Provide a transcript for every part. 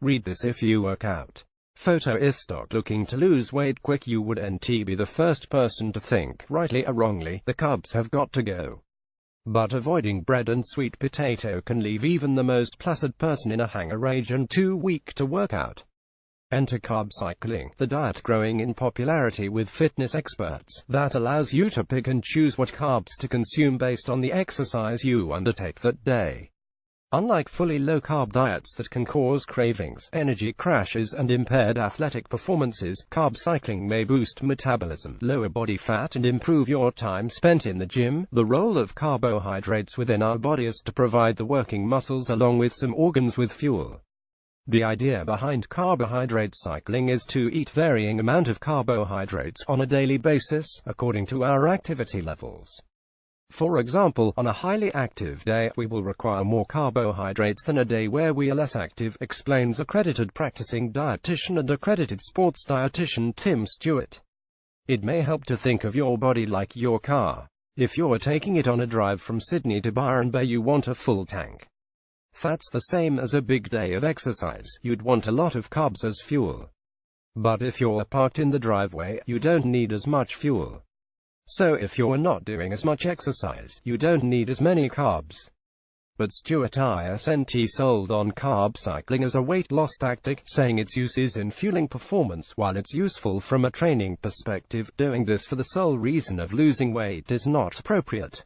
Read this: if you work out. Photo is stock. Looking to lose weight quick, you would be the first person to think, rightly or wrongly, the carbs have got to go. But avoiding bread and sweet potato can leave even the most placid person in a hangover and too weak to work out. Enter carb-cycling, the diet growing in popularity with fitness experts, that allows you to pick and choose what carbs to consume based on the exercise you undertake that day. Unlike fully low-carb diets that can cause cravings, energy crashes, and impaired athletic performances, carb-cycling may boost metabolism, lower body fat, and improve your time spent in the gym. The role of carbohydrates within our body is to provide the working muscles along with some organs with fuel. The idea behind carbohydrate cycling is to eat varying amount of carbohydrates on a daily basis, according to our activity levels. For example, on a highly active day, we will require more carbohydrates than a day where we are less active, explains accredited practicing dietitian and accredited sports dietitian Tim Stewart. It may help to think of your body like your car. If you're taking it on a drive from Sydney to Byron Bay, you want a full tank. That's the same as a big day of exercise. You'd want a lot of carbs as fuel. But if you're parked in the driveway, you don't need as much fuel. So if you're not doing as much exercise, you don't need as many carbs. But Stewart isn't sold on carb cycling as a weight loss tactic, saying its use is in fueling performance. While it's useful from a training perspective, doing this for the sole reason of losing weight is not appropriate.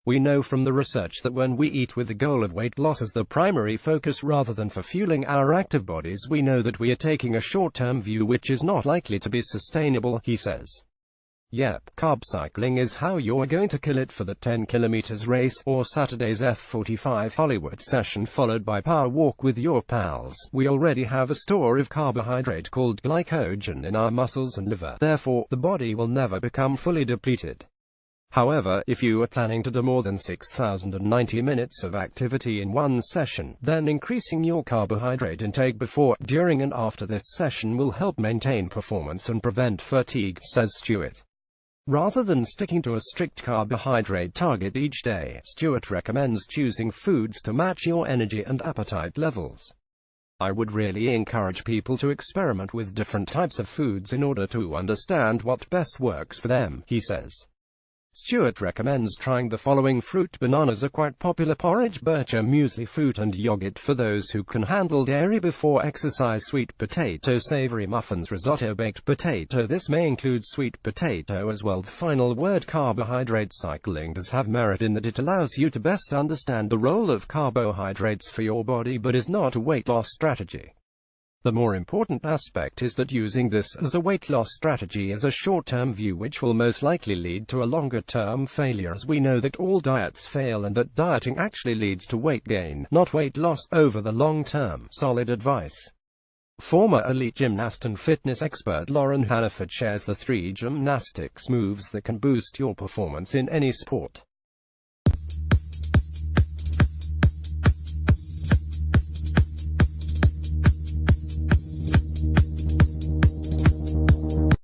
We know from the research that when we eat with the goal of weight loss as the primary focus rather than for fueling our active bodies, we know that we are taking a short-term view which is not likely to be sustainable, he says. Yep, carb cycling is how you're going to kill it for the 10 kilometers race, or Saturday's F45 Hollywood session followed by power walk with your pals. We already have a store of carbohydrate called glycogen in our muscles and liver, therefore, the body will never become fully depleted. However, if you are planning to do more than 6,090 minutes of activity in one session, then increasing your carbohydrate intake before, during and after this session will help maintain performance and prevent fatigue, says Stewart. Rather than sticking to a strict carbohydrate target each day, Stewart recommends choosing foods to match your energy and appetite levels. I would really encourage people to experiment with different types of foods in order to understand what best works for them, he says. Stewart recommends trying the following fruit. Bananas are quite popular: porridge, bircher, muesli, fruit and yogurt for those who can handle dairy before exercise, sweet potato, savory muffins, risotto, baked potato. This may include sweet potato as well. The final word: carbohydrate cycling does have merit in that it allows you to best understand the role of carbohydrates for your body, but is not a weight loss strategy. The more important aspect is that using this as a weight loss strategy is a short-term view which will most likely lead to a longer-term failure, as we know that all diets fail and that dieting actually leads to weight gain, not weight loss, over the long term. Solid advice. Former elite gymnast and fitness expert Lauren Hannaford shares the 3 gymnastics moves that can boost your performance in any sport.